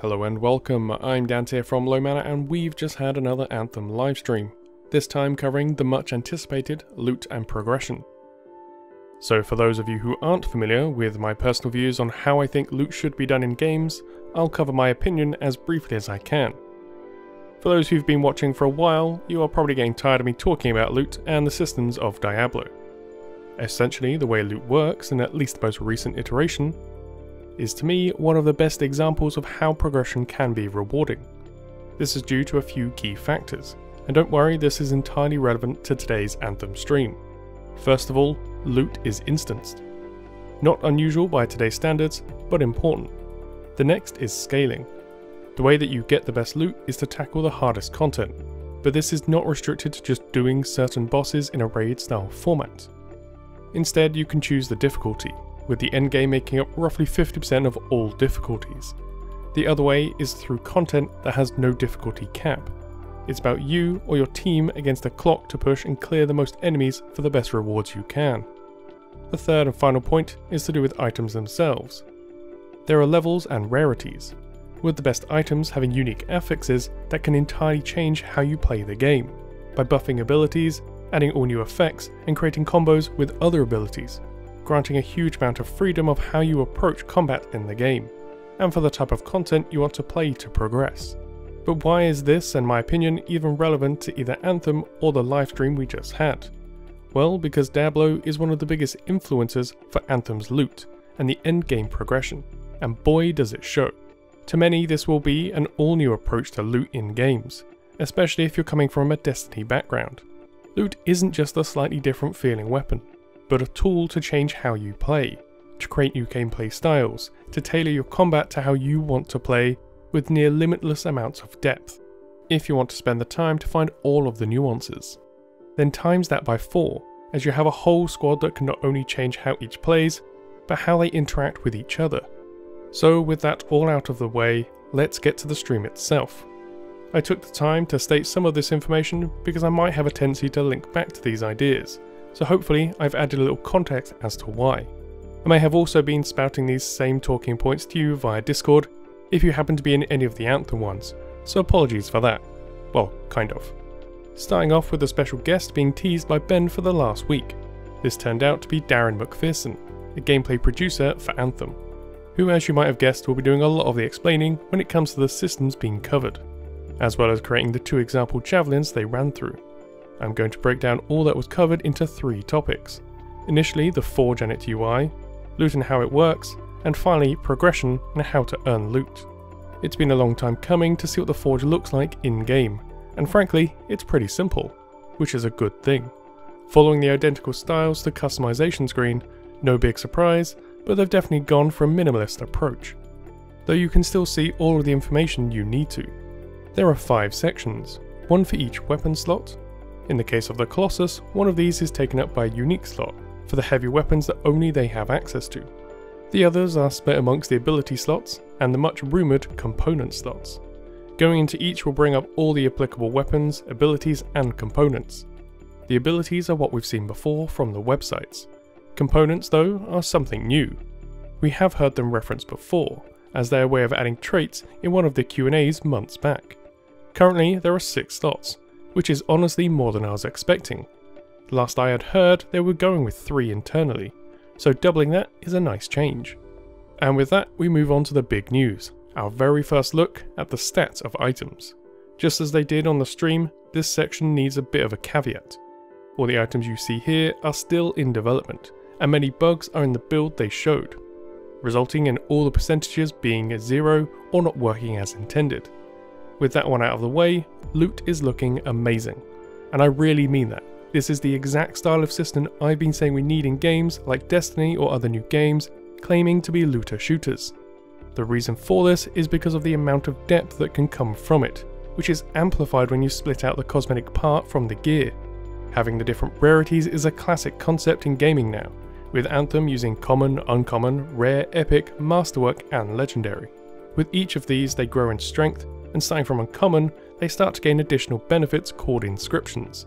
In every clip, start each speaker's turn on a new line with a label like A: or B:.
A: Hello and welcome, I'm Dante from Low Mana and we've just had another Anthem livestream, this time covering the much anticipated loot and progression. So for those of you who aren't familiar with my personal views on how I think loot should be done in games, I'll cover my opinion as briefly as I can. For those who've been watching for a while, you are probably getting tired of me talking about loot and the systems of Diablo. Essentially, the way loot works, in at least the most recent iteration, is to me one of the best examples of how progression can be rewarding. This is due to a few key factors, and don't worry, this is entirely relevant to today's Anthem stream. First of all, loot is instanced. Not unusual by today's standards, but important. The next is scaling. The way that you get the best loot is to tackle the hardest content, but this is not restricted to just doing certain bosses in a raid style format. Instead, you can choose the difficulty, with the endgame making up roughly 50% of all difficulties. The other way is through content that has no difficulty cap. It's about you or your team against a clock to push and clear the most enemies for the best rewards you can. The third and final point is to do with items themselves. There are levels and rarities, with the best items having unique affixes that can entirely change how you play the game, by buffing abilities, adding all new effects, and creating combos with other abilities, granting a huge amount of freedom of how you approach combat in the game, and for the type of content you want to play to progress. But why is this, in my opinion, even relevant to either Anthem or the livestream we just had? Well, because Diablo is one of the biggest influencers for Anthem's loot and the endgame progression, and boy does it show. To many, this will be an all-new approach to loot in games, especially if you're coming from a Destiny background. Loot isn't just a slightly different feeling weapon, but a tool to change how you play, to create new gameplay styles, to tailor your combat to how you want to play with near limitless amounts of depth, if you want to spend the time to find all of the nuances. Then times that by 4, as you have a whole squad that can not only change how each plays, but how they interact with each other. So with that all out of the way, let's get to the stream itself. I took the time to state some of this information because I might have a tendency to link back to these ideas, so hopefully I've added a little context as to why. I may have also been spouting these same talking points to you via Discord if you happen to be in any of the Anthem ones, so apologies for that. Well, kind of. Starting off with a special guest being teased by Ben for the last week. This turned out to be Darren McPherson, a gameplay producer for Anthem, who, as you might have guessed, will be doing a lot of the explaining when it comes to the systems being covered, as well as creating the 2 example javelins they ran through. I'm going to break down all that was covered into 3 topics. Initially, the Forge and its UI, loot and how it works, and finally progression and how to earn loot. It's been a long time coming to see what the Forge looks like in-game, and frankly, it's pretty simple, which is a good thing. Following the identical styles to customization screen, no big surprise, but they've definitely gone for a minimalist approach, though you can still see all of the information you need to. There are 5 sections, one for each weapon slot. In the case of the Colossus, one of these is taken up by a unique slot, for the heavy weapons that only they have access to. The others are split amongst the ability slots, and the much rumoured component slots. Going into each will bring up all the applicable weapons, abilities and components. The abilities are what we've seen before from the websites. Components, though, are something new. We have heard them referenced before, as their way of adding traits in one of the Q&As months back. Currently, there are 6 slots, which is honestly more than I was expecting. Last I had heard, they were going with 3 internally, so doubling that is a nice change. And with that, we move on to the big news, our very first look at the stats of items. Just as they did on the stream, this section needs a bit of a caveat. All the items you see here are still in development, and many bugs are in the build they showed, resulting in all the percentages being 0 or not working as intended. With that one out of the way, loot is looking amazing, and I really mean that. This is the exact style of system I've been saying we need in games like Destiny or other new games claiming to be looter shooters. The reason for this is because of the amount of depth that can come from it, which is amplified when you split out the cosmetic part from the gear. Having the different rarities is a classic concept in gaming now, with Anthem using common, uncommon, rare, epic, masterwork and legendary. With each of these they grow in strength, and starting from uncommon, they start to gain additional benefits called inscriptions.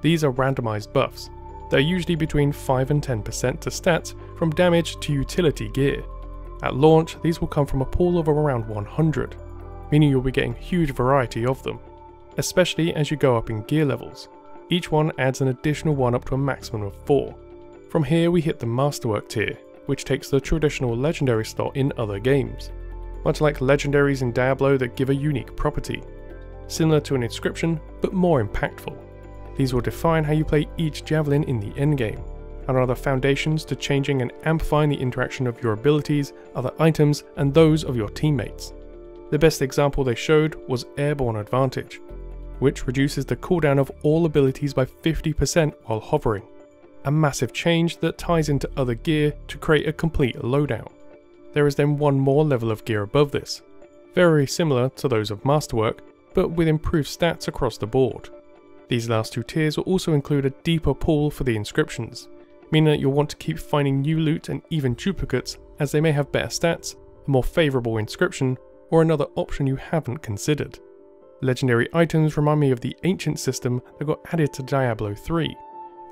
A: These are randomized buffs. They're usually between 5 and 10% to stats from damage to utility gear. At launch, these will come from a pool of around 100, meaning you'll be getting huge variety of them, especially as you go up in gear levels. Each one adds an additional one up to a maximum of 4. From here we hit the Masterwork tier, which takes the traditional legendary slot in other games, much like legendaries in Diablo that give a unique property, similar to an inscription but more impactful. These will define how you play each javelin in the endgame, and are the foundations to changing and amplifying the interaction of your abilities, other items, and those of your teammates. The best example they showed was Airborne Advantage, which reduces the cooldown of all abilities by 50% while hovering, a massive change that ties into other gear to create a complete loadout. There is then one more level of gear above this, very similar to those of Masterwork, but with improved stats across the board. These last 2 tiers will also include a deeper pool for the inscriptions, meaning that you'll want to keep finding new loot and even duplicates, as they may have better stats, a more favourable inscription, or another option you haven't considered. Legendary items remind me of the ancient system that got added to Diablo 3,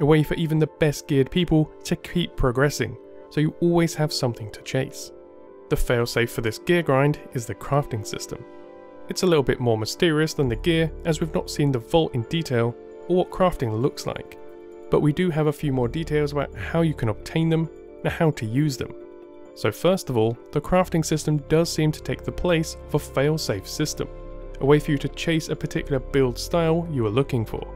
A: a way for even the best geared people to keep progressing, so you always have something to chase. The failsafe for this gear grind is the crafting system. It's a little bit more mysterious than the gear, as we've not seen the vault in detail or what crafting looks like, but we do have a few more details about how you can obtain them and how to use them. So first of all, the crafting system does seem to take the place of a failsafe system, a way for you to chase a particular build style you are looking for.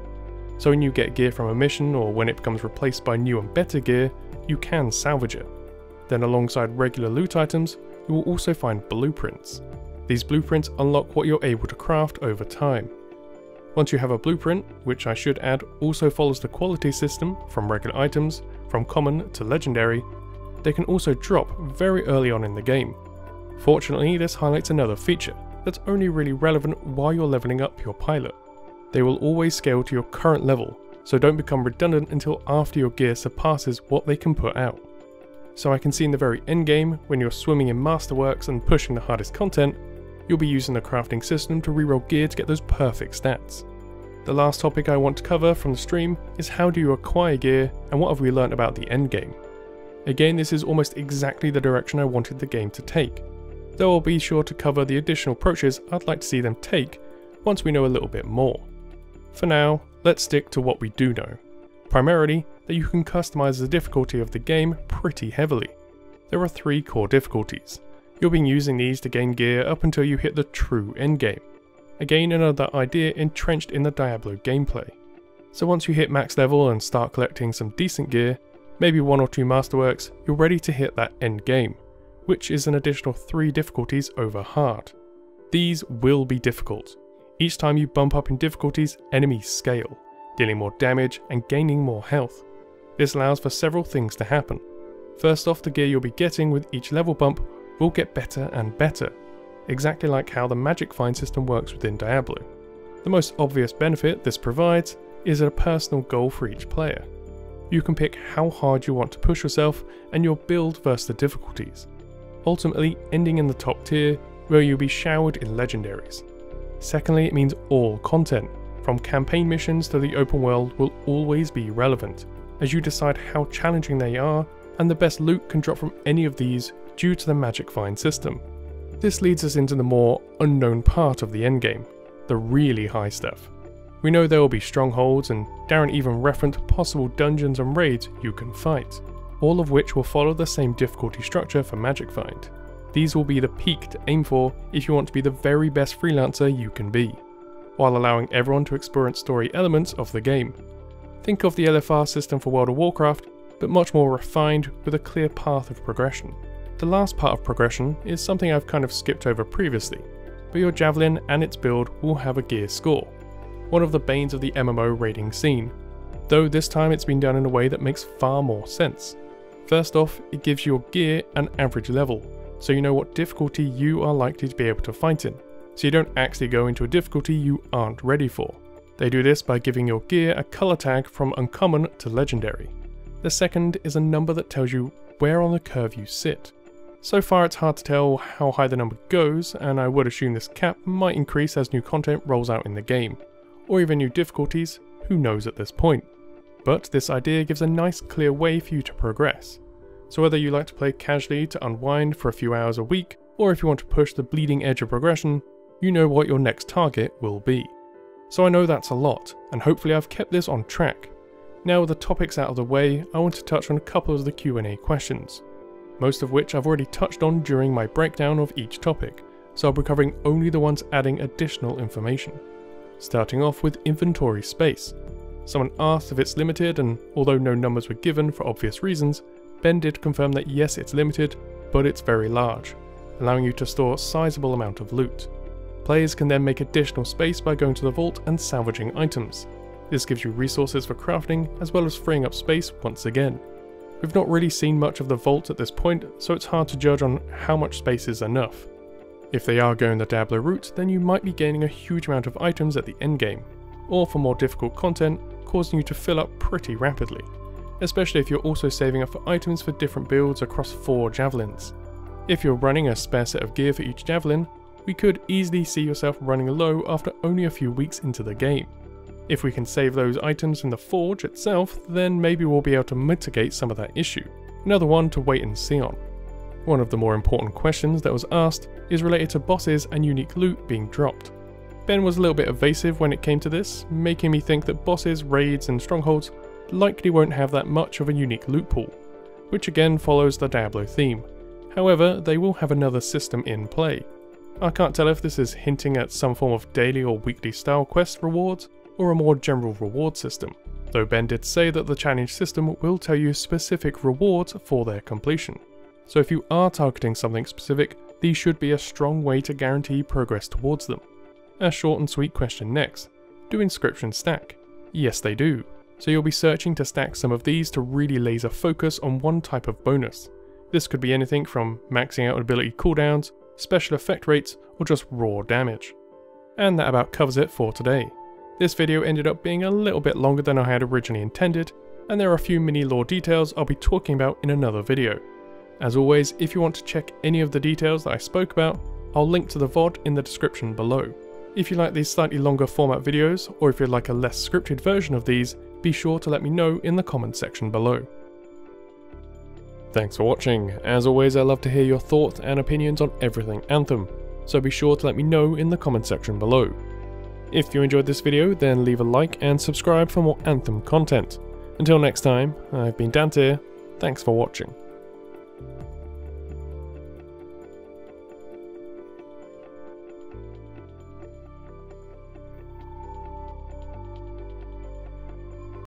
A: So when you get gear from a mission, or when it becomes replaced by new and better gear, you can salvage it. Then alongside regular loot items, you will also find blueprints. These blueprints unlock what you're able to craft over time. Once you have a blueprint, which I should add also follows the quality system from regular items, from common to legendary, they can also drop very early on in the game. Fortunately, this highlights another feature that's only really relevant while you're leveling up your pilot. They will always scale to your current level, so don't become redundant until after your gear surpasses what they can put out. So I can see in the very end game, when you're swimming in Masterworks and pushing the hardest content, you'll be using the crafting system to reroll gear to get those perfect stats. The last topic I want to cover from the stream is how do you acquire gear and what have we learnt about the end game. Again, this is almost exactly the direction I wanted the game to take, though I'll be sure to cover the additional approaches I'd like to see them take once we know a little bit more. For now, let's stick to what we do know. Primarily, that you can customize the difficulty of the game pretty heavily. There are 3 core difficulties. You'll be using these to gain gear up until you hit the true endgame. Again, another idea entrenched in the Diablo gameplay. So once you hit max level and start collecting some decent gear, maybe 1 or 2 Masterworks, you're ready to hit that end game, which is an additional 3 difficulties over hard. These will be difficult. Each time you bump up in difficulties, enemies scale, dealing more damage and gaining more health. This allows for several things to happen. First off, the gear you'll be getting with each level bump will get better and better, exactly like how the magic find system works within Diablo. The most obvious benefit this provides is a personal goal for each player. You can pick how hard you want to push yourself and your build versus the difficulties, ultimately ending in the top tier where you'll be showered in legendaries. Secondly, it means all content, from campaign missions to the open world, will always be relevant, as you decide how challenging they are, and the best loot can drop from any of these due to the magic find system. This leads us into the more unknown part of the endgame, the really high stuff. We know there will be strongholds, and Darren even referenced possible dungeons and raids you can fight, all of which will follow the same difficulty structure for magic find. These will be the peak to aim for if you want to be the very best freelancer you can be, while allowing everyone to experience story elements of the game. Think of the LFR system for World of Warcraft, but much more refined with a clear path of progression. The last part of progression is something I've kind of skipped over previously, but your javelin and its build will have a gear score, one of the banes of the MMO raiding scene, though this time it's been done in a way that makes far more sense. First off, it gives your gear an average level, so you know what difficulty you are likely to be able to fight in, so you don't actually go into a difficulty you aren't ready for. They do this by giving your gear a colour tag from uncommon to legendary. The second is a number that tells you where on the curve you sit. So far it's hard to tell how high the number goes, and I would assume this cap might increase as new content rolls out in the game, or even new difficulties, who knows at this point. But this idea gives a nice clear way for you to progress. So whether you like to play casually to unwind for a few hours a week, or if you want to push the bleeding edge of progression, you know what your next target will be. So I know that's a lot, and hopefully I've kept this on track. Now with the topics out of the way, I want to touch on a couple of the Q&A questions, most of which I've already touched on during my breakdown of each topic, so I'll be covering only the ones adding additional information. Starting off with inventory space. Someone asked if it's limited, and although no numbers were given for obvious reasons, Ben did confirm that yes, it's limited, but it's very large, allowing you to store a sizable amount of loot. Players can then make additional space by going to the vault and salvaging items. This gives you resources for crafting, as well as freeing up space once again. We've not really seen much of the vault at this point, so it's hard to judge on how much space is enough. If they are going the Dabbler route, then you might be gaining a huge amount of items at the endgame, or for more difficult content, causing you to fill up pretty rapidly, especially if you're also saving up for items for different builds across 4 javelins. If you're running a spare set of gear for each javelin, we could easily see yourself running low after only a few weeks into the game. If we can save those items in the forge itself, then maybe we'll be able to mitigate some of that issue. Another one to wait and see on. One of the more important questions that was asked is related to bosses and unique loot being dropped. Ben was a little bit evasive when it came to this, making me think that bosses, raids and strongholds likely won't have that much of a unique loot pool, which again follows the Diablo theme. However, they will have another system in play. I can't tell if this is hinting at some form of daily or weekly style quest rewards, or a more general reward system, though Ben did say that the challenge system will tell you specific rewards for their completion. So if you are targeting something specific, these should be a strong way to guarantee progress towards them. A short and sweet question next. Do inscriptions stack? Yes they do, so you'll be searching to stack some of these to really laser focus on one type of bonus. This could be anything from maxing out ability cooldowns, special effect rates, or just raw damage. And that about covers it for today. This video ended up being a little bit longer than I had originally intended, and there are a few mini lore details I'll be talking about in another video. As always, if you want to check any of the details that I spoke about, I'll link to the VOD in the description below. If you like these slightly longer format videos, or if you'd like a less scripted version of these, be sure to let me know in the comments section below. Thanks for watching. As always, I love to hear your thoughts and opinions on everything Anthem, so be sure to let me know in the comment section below. If you enjoyed this video, then leave a like and subscribe for more Anthem content. Until next time, I've been Dante, thanks for watching.